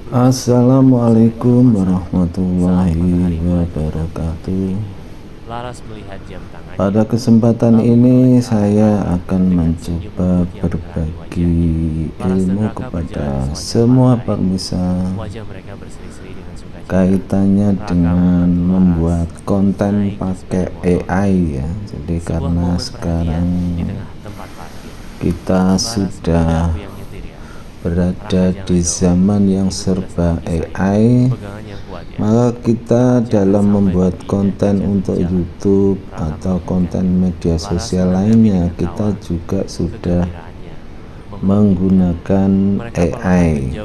Assalamualaikum warahmatullahi wabarakatuh. Pada kesempatan ini saya akan mencoba berbagi ilmu kepada semua pemirsa kaitannya dengan membuat konten pakai AI ya. Jadi karena sekarang kita sudah berada di zaman yang serba AI, maka kita dalam membuat konten untuk YouTube atau konten media sosial lainnya, kita juga sudah menggunakan AI.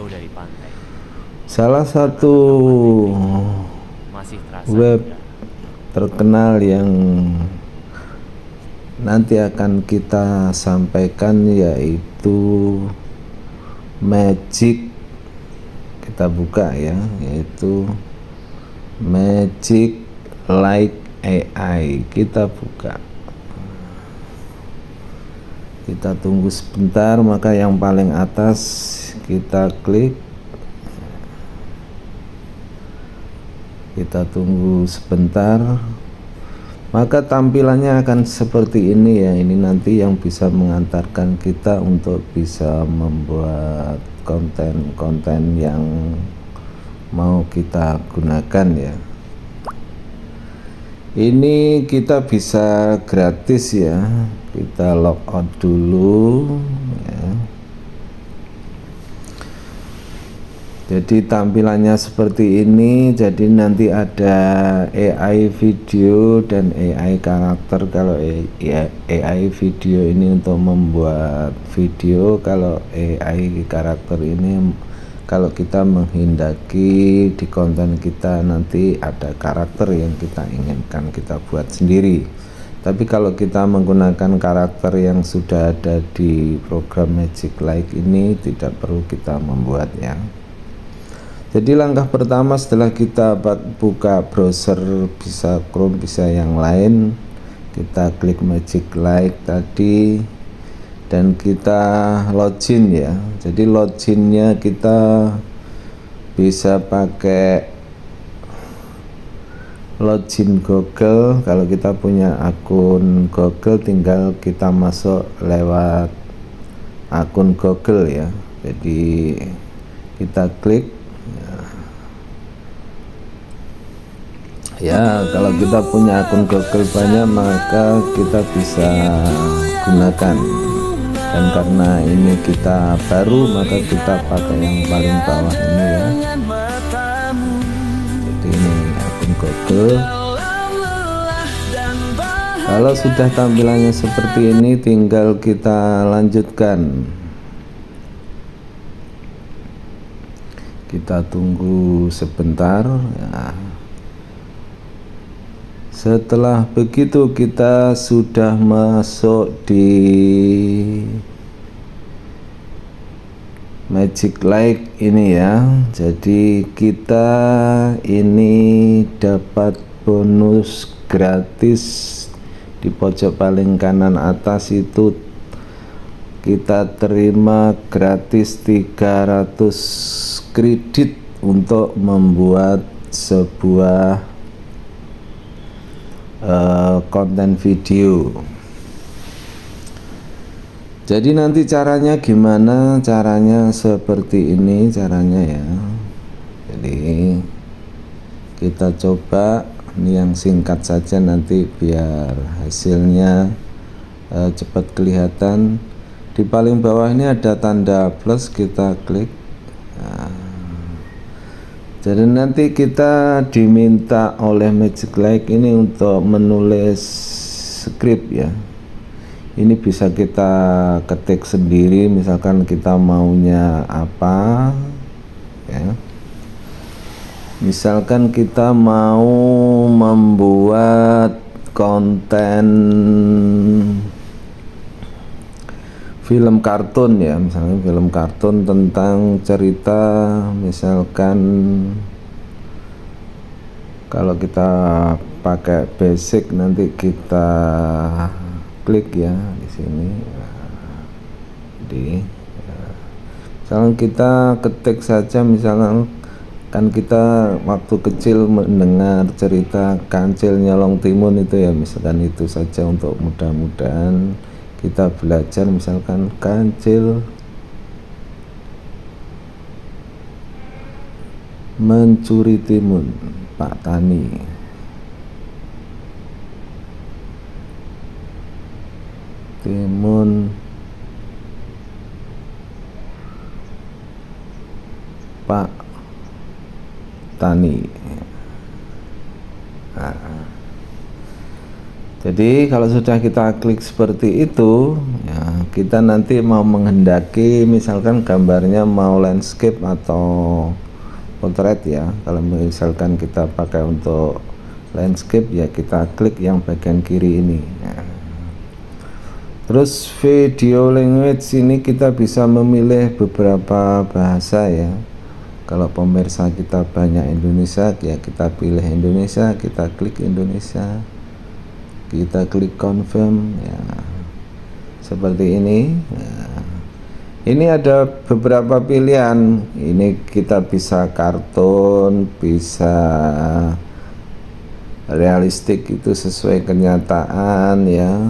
Salah satu web terkenal yang nanti akan kita sampaikan yaitu Magic, kita buka ya, yaitu Magic Like AI. Kita buka, kita tunggu sebentar, maka yang paling atas kita klik, kita tunggu sebentar, maka tampilannya akan seperti ini ya. Ini nanti yang bisa mengantarkan kita untuk bisa membuat konten-konten yang mau kita gunakan ya. Ini kita bisa gratis ya, kita logout dulu ya. Jadi tampilannya seperti ini. Jadi nanti ada AI video dan AI karakter. Kalau AI video ini untuk membuat video, kalau AI karakter ini kalau kita menghendaki di konten kita nanti ada karakter yang kita inginkan kita buat sendiri. Tapi kalau kita menggunakan karakter yang sudah ada di program Magic Like ini, tidak perlu kita membuatnya. Jadi langkah pertama setelah kita buka browser, bisa Chrome bisa yang lain, kita klik Magic Like tadi dan kita login ya. Jadi loginnya kita bisa pakai login Google. Kalau kita punya akun Google, tinggal kita masuk lewat akun Google ya. Jadi kita klik ya, kalau kita punya akun Google banyak, maka kita bisa gunakan. Dan karena ini kita baru, maka kita pakai yang paling bawah ini ya. Jadi ini akun Google. Kalau sudah tampilannya seperti ini, tinggal kita lanjutkan. Kita tunggu sebentar ya. Setelah begitu kita sudah masuk di Magic Like ini ya. Jadi kita ini dapat bonus gratis di pojok paling kanan atas itu, kita terima gratis 300 kredit untuk membuat sebuah konten video. Jadi nanti caranya gimana? Caranya seperti ini caranya ya. Jadi kita coba ini yang singkat saja, nanti biar hasilnya cepat kelihatan. Di paling bawah ini ada tanda plus, kita klik. Jadi nanti kita diminta oleh Magic Like ini untuk menulis skrip ya. Ini bisa kita ketik sendiri, misalkan kita maunya apa ya. Misalkan kita mau membuat konten film kartun ya, misalnya film kartun tentang cerita, misalkan kalau kita pakai basic, nanti kita klik ya di sini. Jadi Misalnya kita ketik saja, misalnya kan kita waktu kecil mendengar cerita kancil nyolong timun itu ya, misalkan itu saja untuk mudah-mudahan kita belajar, misalkan kancil mencuri timun Pak Tani. Timun Pak Tani. Nah, jadi kalau sudah kita klik seperti itu ya, kita nanti mau menghendaki misalkan gambarnya mau landscape atau potret ya. Kalau misalkan kita pakai untuk landscape ya, kita klik yang bagian kiri ini ya. Terus video language ini kita bisa memilih beberapa bahasa ya. Kalau pemirsa kita banyak Indonesia ya, kita pilih Indonesia, kita klik Indonesia, kita klik confirm ya, seperti ini ya. Ini ada beberapa pilihan, ini kita bisa kartun, bisa realistik itu sesuai kenyataan ya,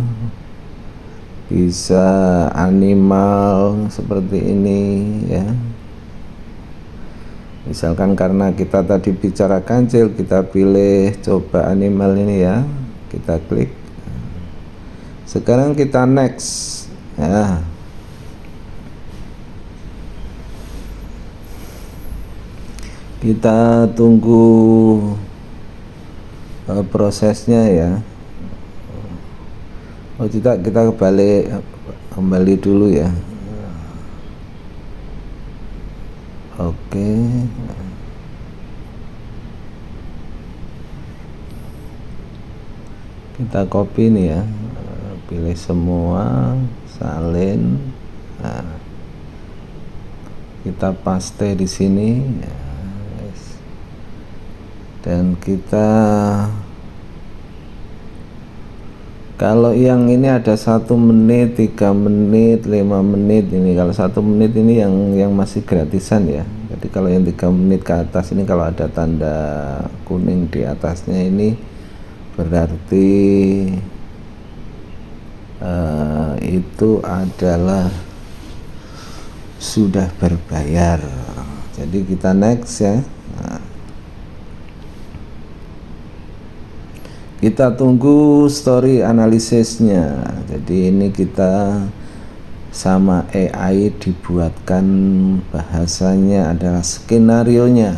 bisa animal seperti ini ya. Misalkan karena kita tadi bicara kancil, kita pilih coba animal ini ya, kita klik. Sekarang kita next ya. Kita tunggu prosesnya ya. Oh tidak, kita kembali dulu ya. Oke. Kita copy nih ya, pilih semua, salin. Nah, kita paste di sini ya. Dan kita, kalau yang ini ada 1 menit, 3 menit, 5 menit ini. Kalau 1 menit ini yang masih gratisan ya. Jadi kalau yang 3 menit ke atas ini, kalau ada tanda kuning di atasnya ini berarti itu adalah sudah berbayar. Jadi kita next ya. Nah, kita tunggu story analisisnya. Jadi ini kita sama AI dibuatkan bahasanya adalah skenario-nya.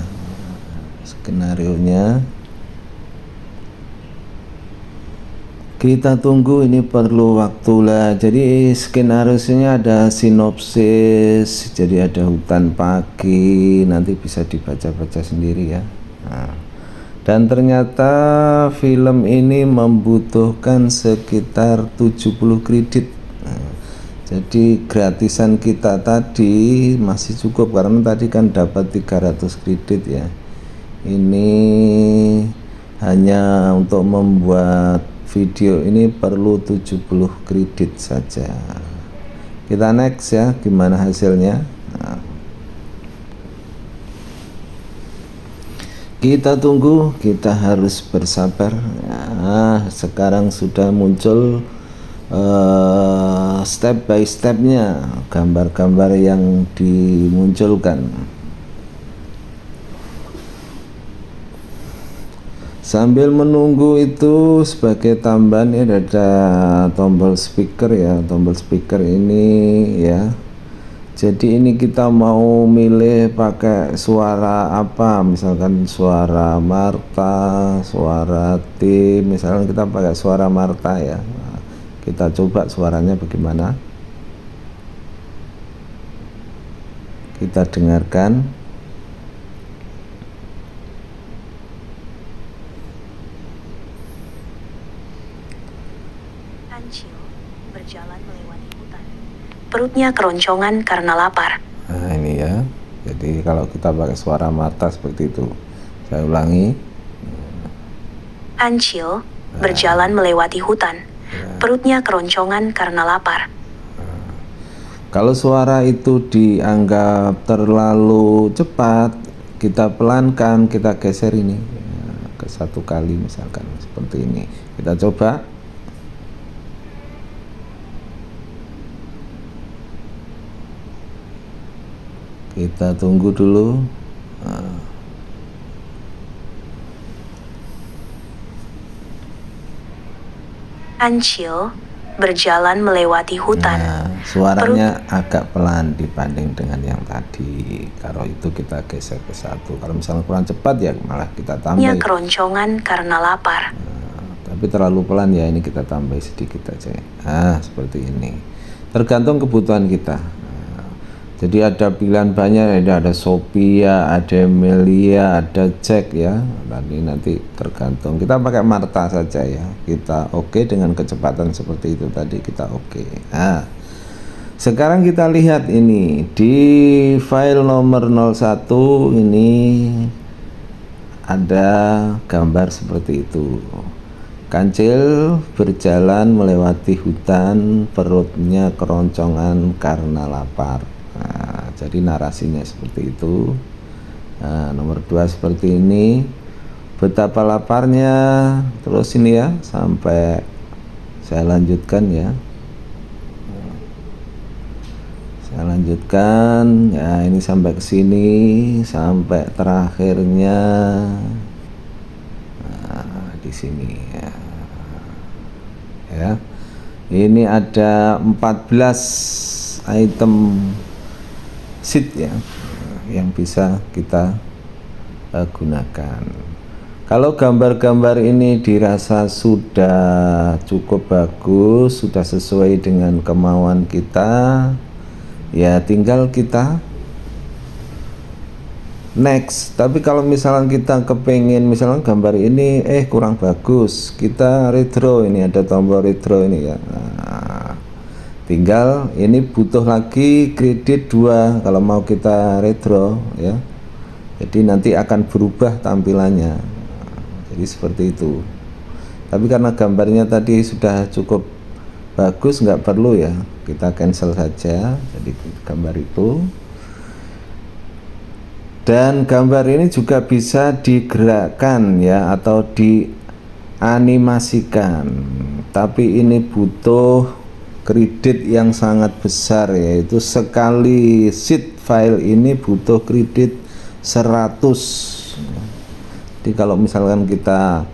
Kita tunggu, ini perlu waktu lah. Jadi skenario-nya ada sinopsis, jadi ada hutan pagi, nanti bisa dibaca-baca sendiri ya. Nah, dan ternyata film ini membutuhkan sekitar 70 kredit. Nah, jadi gratisan kita tadi masih cukup karena tadi kan dapat 300 kredit ya. Ini hanya untuk membuat video ini perlu 70 kredit saja. Kita next ya, gimana hasilnya. Nah, kita tunggu, kita harus bersabar. Nah, sekarang sudah muncul step by stepnya, gambar-gambar yang dimunculkan. Sambil menunggu itu, sebagai tambahan ini ada tombol speaker ya. Tombol speaker ini ya, jadi ini kita mau milih pakai suara apa, misalkan suara Marta, suara tim, misalkan kita pakai suara Marta ya. Nah, kita coba suaranya bagaimana, kita dengarkan. Kancil berjalan melewati hutan. Perutnya keroncongan karena lapar. Nah ini ya, jadi kalau kita pakai suara Marta seperti itu. Saya ulangi. Kancil berjalan melewati hutan. Perutnya keroncongan karena lapar. Kalau suara itu dianggap terlalu cepat, kita pelankan, kita geser ini ya, ke 1 kali misalkan seperti ini. Kita coba. Kita tunggu dulu. Nah. Kancil berjalan melewati hutan. Nah, suaranya agak pelan dibanding dengan yang tadi. Kalau itu kita geser ke 1. Kalau misalnya kurang cepat ya malah kita Perutnya tambah. keroncongan karena lapar. Tapi terlalu pelan ya, ini kita tambah sedikit aja. Nah, seperti ini. Tergantung kebutuhan kita. Nah, jadi ada pilihan banyak, ada Sophia, ada Melia, ada Jack ya. Nanti tergantung. Kita pakai Martha saja ya. Kita oke dengan kecepatan seperti itu tadi, kita oke. Nah, sekarang kita lihat ini di file nomor 01 ini ada gambar seperti itu. Kancil berjalan melewati hutan, perutnya keroncongan karena lapar. Nah, jadi narasinya seperti itu. Nah, nomor 2 seperti ini, betapa laparnya. Terus ini ya, sampai saya lanjutkan ya. Saya lanjutkan ya, ini sampai ke sini, sampai terakhirnya di sini ya. Ya, ini ada 14 item sheet ya yang bisa kita gunakan. Kalau gambar-gambar ini dirasa sudah cukup bagus, sudah sesuai dengan kemauan kita, ya tinggal kita next. Tapi kalau misalnya kita kepengen misalnya gambar ini kurang bagus, kita redraw, ini ada tombol redraw ini ya. Nah, tinggal ini butuh lagi kredit 2 kalau mau kita redraw ya. Jadi nanti akan berubah tampilannya. Jadi seperti itu. Tapi karena gambarnya tadi sudah cukup bagus, nggak perlu ya, kita cancel saja. Jadi gambar itu. Dan gambar ini juga bisa digerakkan ya, atau dianimasikan. Tapi ini butuh kredit yang sangat besar, yaitu sekali sheet file ini butuh kredit 100. Jadi kalau misalkan kita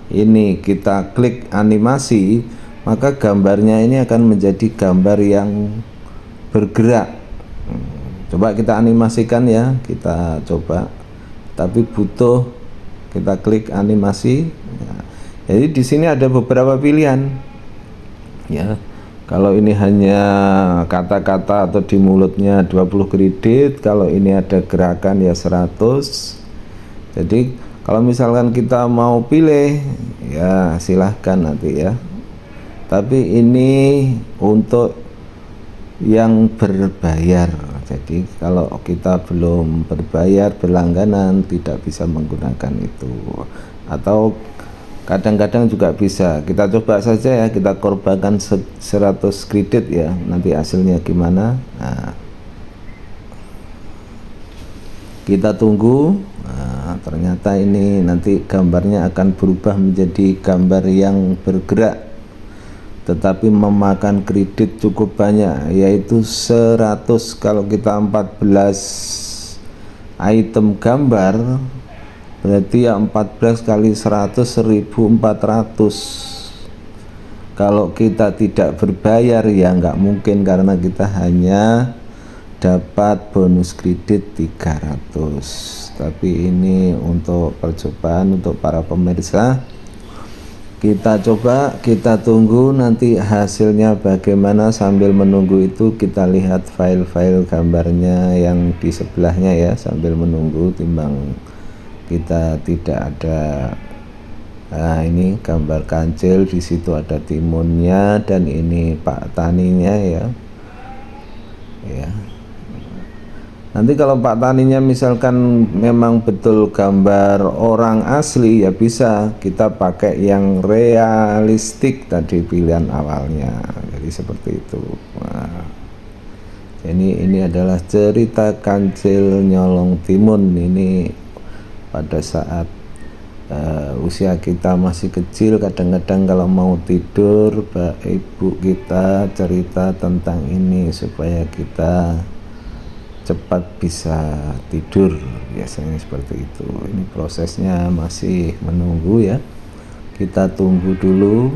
klik animasi, maka gambarnya ini akan menjadi gambar yang bergerak. Coba kita animasikan ya, kita coba. Tapi butuh kita klik animasi. Ya. Jadi di sini ada beberapa pilihan. Ya. Kalau ini hanya kata-kata atau di mulutnya 20 kredit, kalau ini ada gerakan ya 100. Jadi kalau misalkan kita mau pilih ya silahkan nanti ya. Tapi ini untuk yang berbayar. Jadi kalau kita belum berbayar berlangganan tidak bisa menggunakan itu. Atau kadang-kadang juga bisa. Kita coba saja ya, kita korbankan 100 kredit ya. Nanti hasilnya gimana? Nah, kita tunggu. Nah, ternyata ini nanti gambarnya akan berubah menjadi gambar yang bergerak, tetapi memakan kredit cukup banyak, yaitu 100. Kalau kita 14 item gambar, berarti ya 14 kali 100 1400. Kalau kita tidak berbayar ya nggak mungkin, karena kita hanya dapat bonus kredit 300. Tapi ini untuk percobaan untuk para pemirsa. Kita coba, kita tunggu nanti hasilnya bagaimana. Sambil menunggu itu kita lihat file-file gambarnya yang di sebelahnya ya, sambil menunggu, timbang kita tidak ada. Nah, ini gambar kancil, di situ ada timunnya, dan ini Pak Taninya ya. Ya. Nanti kalau Pak Taninya misalkan memang betul gambar orang asli, ya bisa kita pakai yang realistik tadi pilihan awalnya. Jadi seperti itu. Nah, Ini adalah cerita Kancil Nyolong Timun. Ini pada saat usia kita masih kecil, kadang-kadang kalau mau tidur ibu kita cerita tentang ini supaya kita cepat bisa tidur, biasanya seperti itu. Ini prosesnya masih menunggu ya, kita tunggu dulu.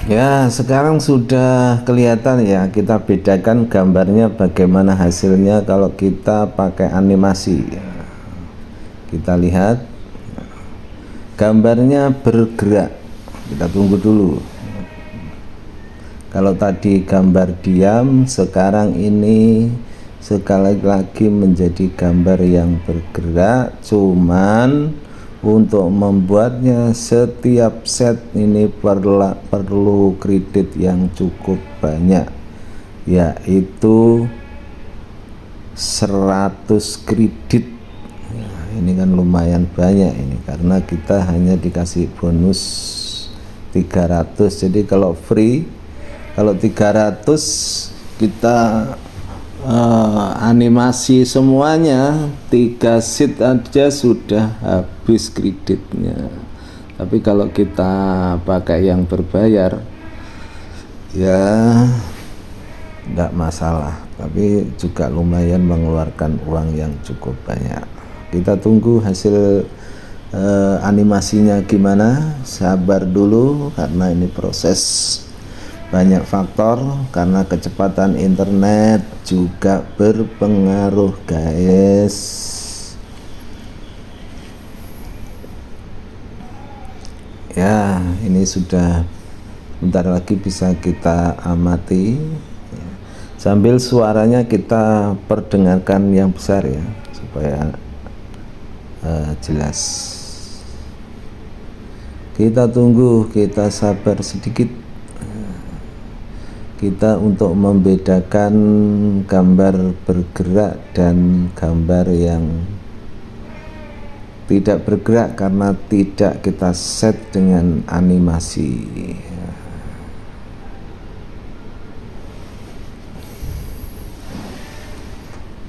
Ya, sekarang sudah kelihatan ya, kita bedakan gambarnya bagaimana hasilnya kalau kita pakai animasi. Kita lihat gambarnya bergerak, kita tunggu dulu. Kalau tadi gambar diam, sekarang ini sekali lagi menjadi gambar yang bergerak, cuman untuk membuatnya setiap set ini perlu kredit yang cukup banyak, yaitu 100 kredit. Ini kan lumayan banyak ini, karena kita hanya dikasih bonus 300. Jadi kalau free, kalau 300 kita animasi semuanya 3 sheet aja sudah habis kreditnya. Tapi kalau kita pakai yang berbayar ya enggak masalah, tapi juga lumayan mengeluarkan uang yang cukup banyak. Kita tunggu hasil animasinya gimana, sabar dulu karena ini proses, banyak faktor, karena kecepatan internet juga berpengaruh guys. Ya, ini sudah bentar lagi bisa kita amati sambil suaranya kita perdengarkan yang besar ya, supaya jelas. Kita tunggu, kita sabar sedikit. Kita untuk membedakan gambar bergerak dan gambar yang tidak bergerak karena tidak kita set dengan animasi.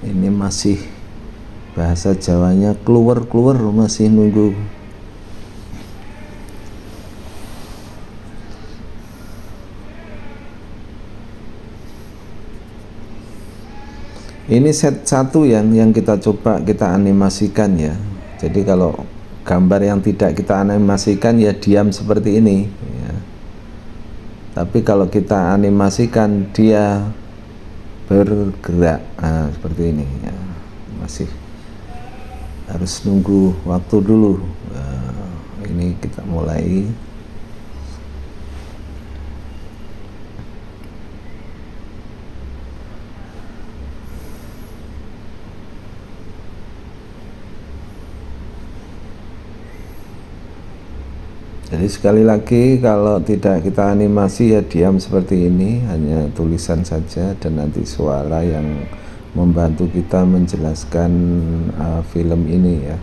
Ini masih bahasa Jawanya keluar-keluar, masih nunggu. Ini set 1 yang kita coba kita animasikan ya. Jadi kalau gambar yang tidak kita animasikan ya diam seperti ini ya. Tapi kalau kita animasikan dia bergerak, nah, seperti ini ya. Masih harus nunggu waktu dulu. Nah, ini kita mulai. Jadi sekali lagi, kalau tidak kita animasi ya diam seperti ini, hanya tulisan saja, dan nanti suara yang membantu kita menjelaskan film ini ya.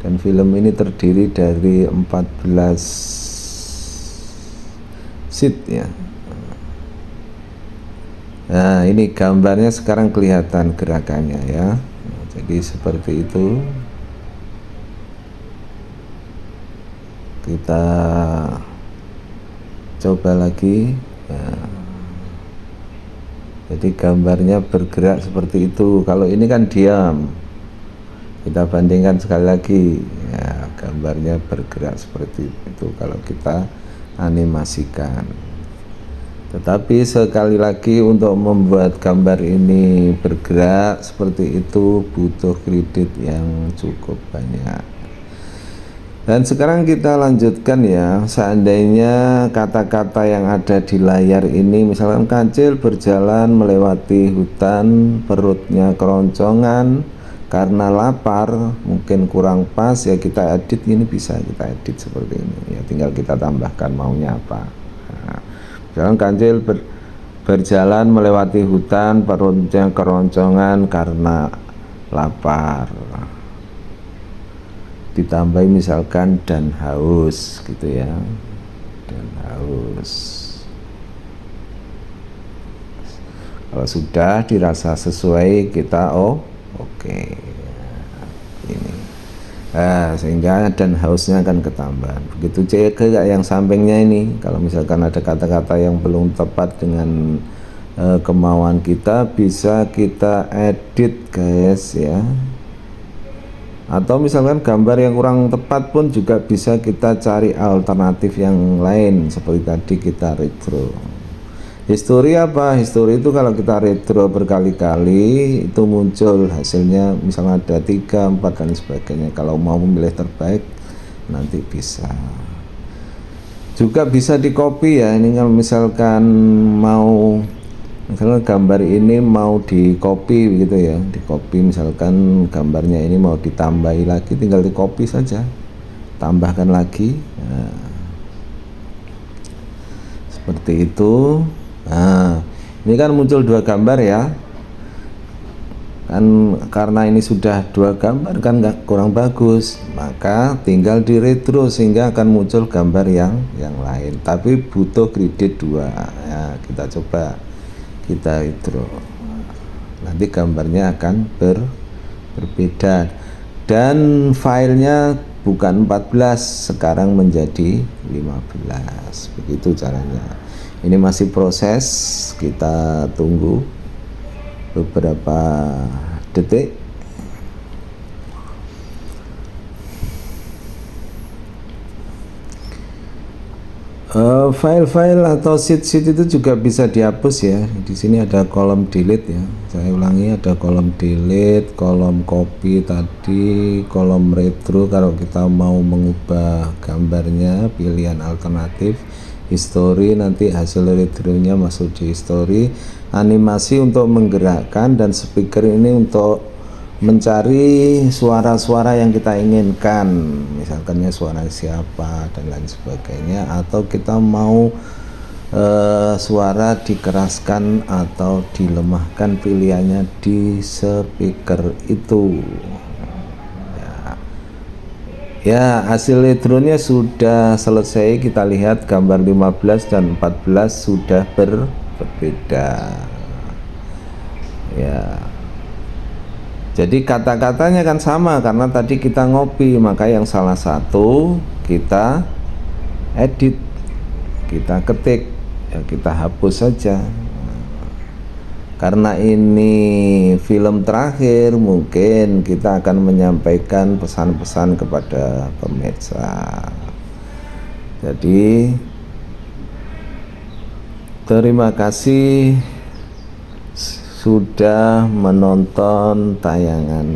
Dan film ini terdiri dari 14 sheet ya. Nah, ini gambarnya sekarang kelihatan gerakannya ya. Jadi seperti itu. Kita coba lagi ya. Jadi gambarnya bergerak seperti itu. Kalau ini kan diam, kita bandingkan sekali lagi ya, gambarnya bergerak seperti itu kalau kita animasikan. Tetapi sekali lagi, untuk membuat gambar ini bergerak seperti itu butuh kredit yang cukup banyak. Dan sekarang kita lanjutkan ya. Seandainya kata-kata yang ada di layar ini, misalkan Kancil berjalan melewati hutan, perutnya keroncongan karena lapar, mungkin kurang pas ya, kita edit, ini bisa kita edit seperti ini ya, tinggal kita tambahkan maunya apa. Nah, misalkan Kancil berjalan melewati hutan, perutnya keroncongan karena lapar, ditambahi misalkan dan haus gitu ya. dan haus. Kalau sudah dirasa sesuai, kita oke. Ini. Nah, sehingga dan hausnya akan ketambahan. Begitu juga yang sampingnya ini. Kalau misalkan ada kata-kata yang belum tepat dengan kemauan kita, bisa kita edit guys ya. Atau misalkan gambar yang kurang tepat pun juga bisa kita cari alternatif yang lain, seperti tadi kita retro. History apa? History itu kalau kita retro berkali-kali itu muncul hasilnya, misalnya ada 3, 4 dan sebagainya. Kalau mau memilih terbaik nanti bisa. Juga bisa di copy ya. Ini kalau misalkan mau, misalnya gambar ini mau di copy gitu ya, di copy, misalkan gambarnya ini mau ditambahi lagi, tinggal di copy saja, tambahkan lagi. Nah, seperti itu. Nah, ini kan muncul 2 gambar ya kan, karena ini sudah 2 gambar kan nggak kurang bagus, maka tinggal di retro sehingga akan muncul gambar yang lain, tapi butuh kredit 2 ya. Kita coba, kita retro, nanti gambarnya akan berbeda dan filenya bukan 14, sekarang menjadi 15. Begitu caranya. Ini masih proses, kita tunggu beberapa detik. File-file atau sheet-sheet itu juga bisa dihapus ya. Di sini ada kolom delete ya. Saya ulangi, ada kolom delete, kolom copy tadi, kolom retro kalau kita mau mengubah gambarnya, pilihan alternatif. History, nanti hasil retronya masuk di history. Animasi untuk menggerakkan, dan speaker ini untuk mencari suara-suara yang kita inginkan, misalkannya suara siapa dan lain sebagainya, atau kita mau suara dikeraskan atau dilemahkan, pilihannya di speaker itu. Ya, hasil retronnya sudah selesai. Kita lihat gambar 15 dan 14 sudah berbeda. Ya. Jadi kata-katanya kan sama karena tadi kita ngopi, maka yang salah satu kita edit, kita ketik, ya kita hapus saja. Karena ini film terakhir, mungkin kita akan menyampaikan pesan-pesan kepada pemirsa. Jadi terima kasih sudah menonton tayangan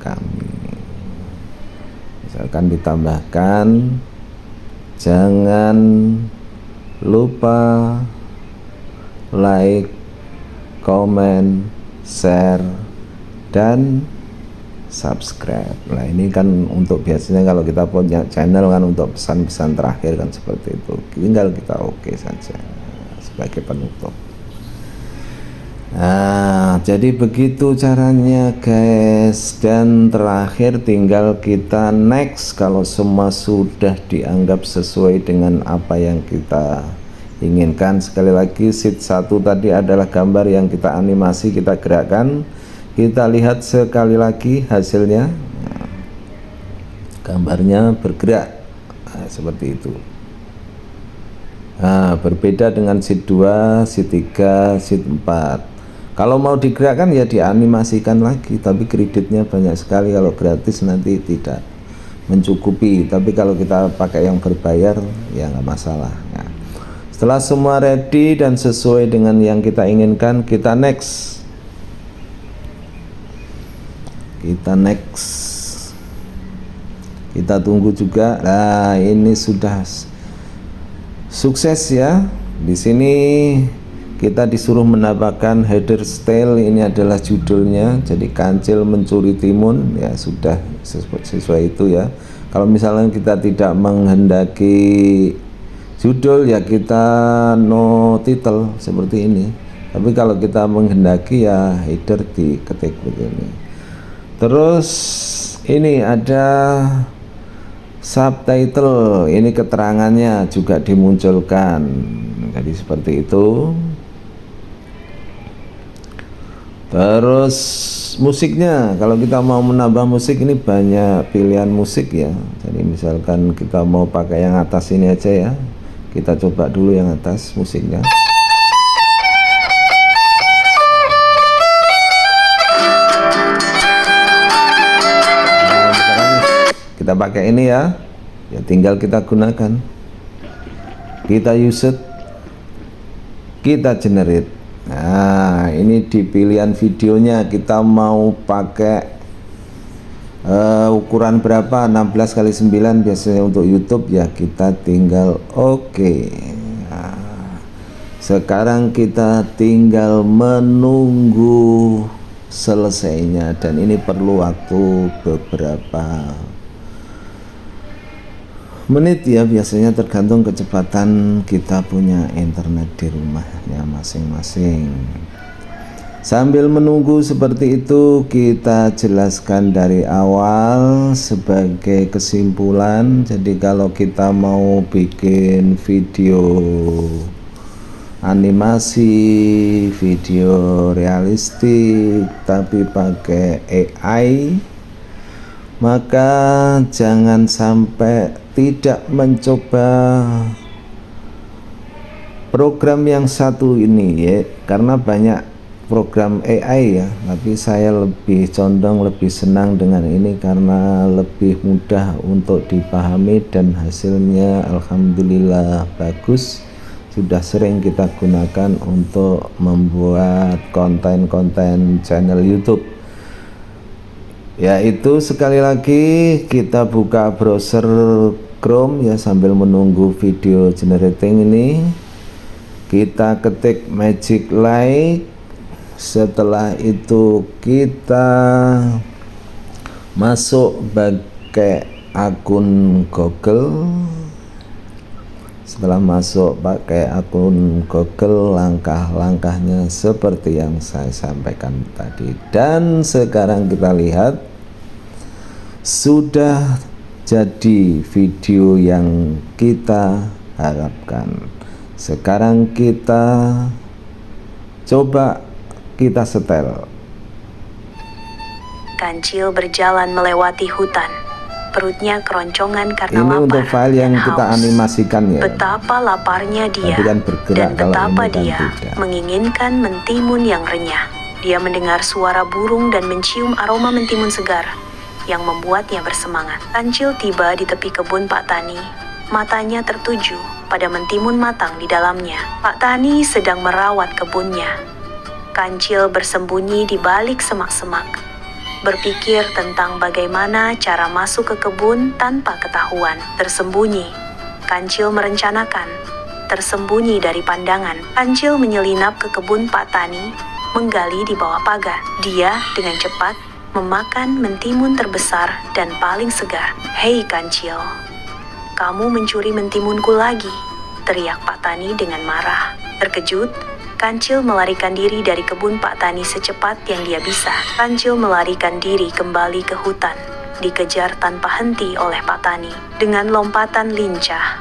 kami. Misalkan ditambahkan, jangan lupa like, komen, share, dan subscribe. Nah, ini kan untuk biasanya kalau kita punya channel kan untuk pesan-pesan terakhir kan seperti itu. Tinggal kita oke saja sebagai penutup. Nah, jadi begitu caranya guys. Dan terakhir tinggal kita next kalau semua sudah dianggap sesuai dengan apa yang kita inginkan. Sekali lagi, sheet 1 tadi adalah gambar yang kita animasi, kita gerakkan. Kita lihat sekali lagi hasilnya. Nah, gambarnya bergerak. Nah, seperti itu. Nah, berbeda dengan sheet 2, sheet 3, sheet 4. Kalau mau digerakkan ya dianimasikan lagi, tapi kreditnya banyak sekali. Kalau gratis nanti tidak mencukupi, tapi kalau kita pakai yang berbayar ya nggak masalah ya. Setelah semua ready dan sesuai dengan yang kita inginkan, kita next. Kita tunggu juga. Nah, ini sudah sukses ya. Di sini kita disuruh menambahkan header style, ini adalah judulnya. Jadi Kancil Mencuri Timun, ya sudah sesuai itu ya. Kalau misalnya kita tidak menghendaki judul ya kita no title seperti ini. Tapi kalau kita menghendaki ya header diketik begini. Terus Ini ada subtitle, ini keterangannya juga dimunculkan. Jadi seperti itu. Terus musiknya, kalau kita mau menambah musik ini banyak pilihan musik ya. Jadi misalkan kita mau pakai yang atas ini aja ya. Kita coba dulu yang atas musiknya. Kita pakai ini ya, ya tinggal kita gunakan, kita use it, kita generate. Nah ini di pilihan videonya kita mau pakai ukuran berapa, 16x9 biasanya untuk YouTube ya, kita tinggal oke. Nah, sekarang kita tinggal menunggu selesainya, dan ini perlu waktu beberapa menit ya, biasanya tergantung kecepatan kita punya internet di rumahnya masing-masing. Sambil menunggu seperti itu, kita jelaskan dari awal sebagai kesimpulan. Jadi kalau kita mau bikin video animasi, video realistik tapi pakai AI, maka jangan sampai tidak mencoba program yang satu ini ya, karena banyak program AI ya, tapi saya lebih condong, lebih senang dengan ini karena lebih mudah untuk dipahami dan hasilnya alhamdulillah bagus. Sudah sering kita gunakan untuk membuat konten-konten channel YouTube. Yaitu sekali lagi kita buka browser Chrome ya, sambil menunggu video generating ini kita ketik Magic Light. Setelah itu kita masuk pakai akun Google. Setelah masuk pakai akun Google, langkah-langkahnya seperti yang saya sampaikan tadi, dan sekarang kita lihat sudah jadi video yang kita harapkan. Sekarang kita coba kita setel. Kancil berjalan melewati hutan. Perutnya keroncongan karena Ini lapar untuk file yang dan kita haus. animasikan ya. Betapa laparnya dia, Tapi kan bergerak, dan kalau betapa ini kan dia tidak. menginginkan mentimun yang renyah. Dia mendengar suara burung dan mencium aroma mentimun segar yang membuatnya bersemangat. Kancil tiba di tepi kebun Pak Tani. Matanya tertuju pada mentimun matang di dalamnya. Pak Tani sedang merawat kebunnya. Kancil bersembunyi di balik semak-semak, berpikir tentang bagaimana cara masuk ke kebun tanpa ketahuan. Tersembunyi, Kancil merencanakan. Tersembunyi dari pandangan, Kancil menyelinap ke kebun Pak Tani, menggali di bawah pagar. Dia dengan cepat memakan mentimun terbesar dan paling segar. "Hei Kancil, kamu mencuri mentimunku lagi," teriak Pak Tani dengan marah. Terkejut, Kancil melarikan diri dari kebun Pak Tani secepat yang dia bisa. Kancil melarikan diri kembali ke hutan, dikejar tanpa henti oleh Pak Tani. Dengan lompatan lincah,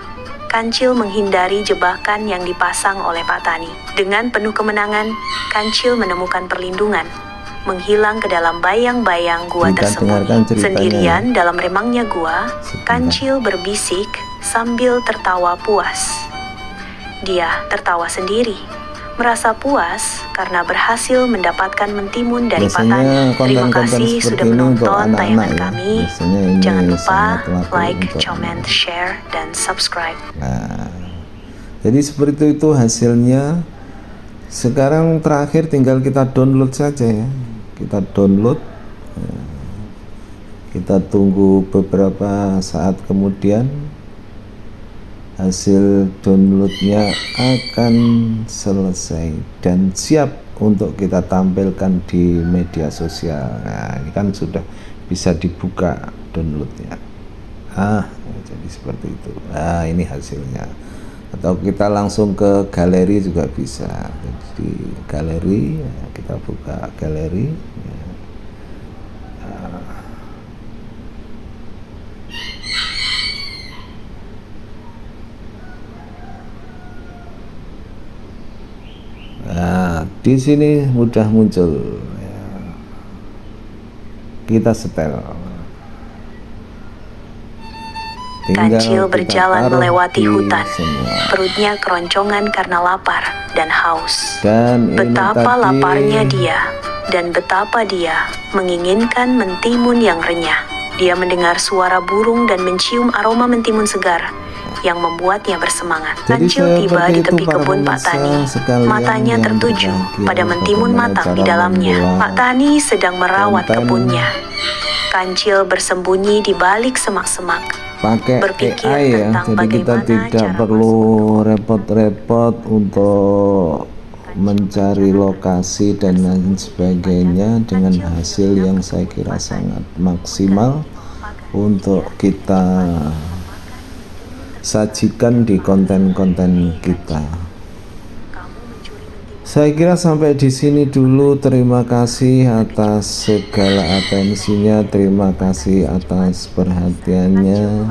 Kancil menghindari jebakan yang dipasang oleh Pak Tani. Dengan penuh kemenangan, Kancil menemukan perlindungan, menghilang ke dalam bayang-bayang gua Kita tersembunyi. dengarkan ceritanya. Sendirian dalam remangnya gua, Sebentar. Kancil berbisik sambil tertawa puas. Dia tertawa sendiri, merasa puas karena berhasil mendapatkan mentimun dari Pak Biasanya Tani. Terima konten-konten kasih seperti sudah ini untuk menonton anak-anak tayangan ya. kami. Biasanya ini Jangan lupa sangat laku like, untuk comment, anak. share, dan subscribe. Nah, jadi seperti itu hasilnya. Sekarang terakhir tinggal kita download saja ya. Kita download. Nah, kita tunggu beberapa saat kemudian hasil downloadnya akan selesai dan siap untuk kita tampilkan di media sosial. Nah, ini kan sudah bisa dibuka downloadnya. Jadi seperti itu. Nah, ini hasilnya. Atau kita langsung ke galeri juga bisa. Jadi galeri, ya, kita buka galeri. Ya. Nah, di sini mudah muncul. Kita setel. Kancil berjalan melewati hutan, semua. perutnya keroncongan karena lapar dan haus. Dan Betapa laparnya dia, dan betapa dia menginginkan mentimun yang renyah. Dia mendengar suara burung dan mencium aroma mentimun segar yang membuatnya bersemangat. Kancil tiba di tepi kebun Pak Tani. Matanya tertuju pada mentimun matang di dalamnya. Pak Tani sedang merawat kebunnya. Kancil bersembunyi di balik semak-semak, pakai berpikir AI ya, tentang jadi kita bagaimana tidak cara perlu repot-repot untuk mencari lokasi dan lain sebagainya, dengan hasil yang saya kira sangat maksimal untuk kita sajikan di konten-konten kita. Saya kira sampai di sini dulu. Terima kasih atas segala atensinya, terima kasih atas perhatiannya.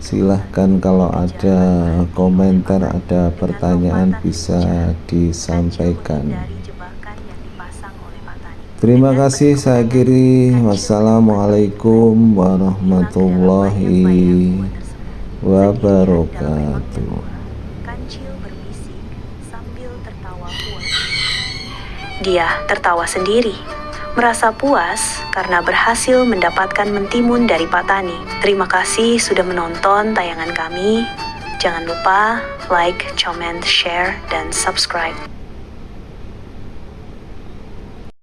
Silahkan kalau ada komentar, ada pertanyaan bisa disampaikan. Terima kasih, saya akhiri. Wassalamualaikum warahmatullahi wabarakatuh. Dia tertawa sendiri, merasa puas karena berhasil mendapatkan mentimun dari Pak Tani. Terima kasih sudah menonton tayangan kami. Jangan lupa like, comment, share, dan subscribe.